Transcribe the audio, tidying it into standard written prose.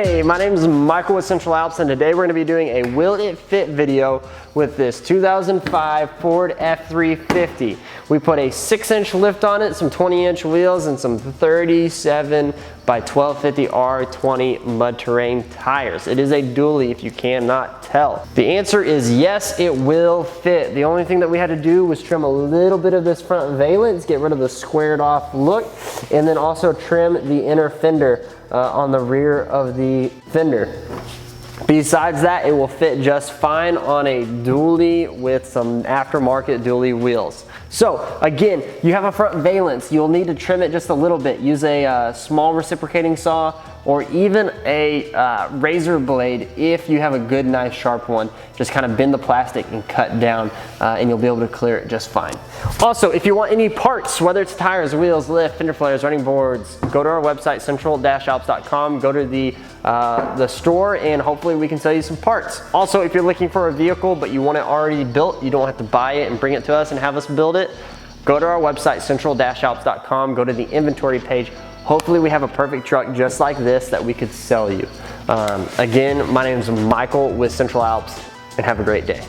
Hey, my name is Michael with Central Alps, and today we're going to be doing a Will It Fit video with this 2005 Ford F-350. We put a 6-inch lift on it, some 20-inch wheels, and some 37 by 1250 R20 mud terrain tires. It is a dually if you cannot tell. The answer is yes, it will fit. The only thing that we had to do was trim a little bit of this front valance, get rid of the squared off look, and then also trim the inner fender on the rear of the fender. Besides that, it will fit just fine on a dually with some aftermarket dually wheels. So again, you have a front valance, you'll need to trim it just a little bit. Use a small reciprocating saw or even a razor blade if you have a good, nice, sharp one. Just kind of bend the plastic and cut down and you'll be able to clear it just fine. Also, if you want any parts, whether it's tires, wheels, lift, fender flares, running boards, go to our website, central-alps.com, go to the store, and hopefully we can sell you some parts. Also, if you're looking for a vehicle but you want it already built, you don't have to buy it and bring it to us and have us build it, go to our website, central-alps.com, go to the inventory page. Hopefully we have a perfect truck just like this that we could sell you. Again, my name is Michael with Central Alps, and have a great day.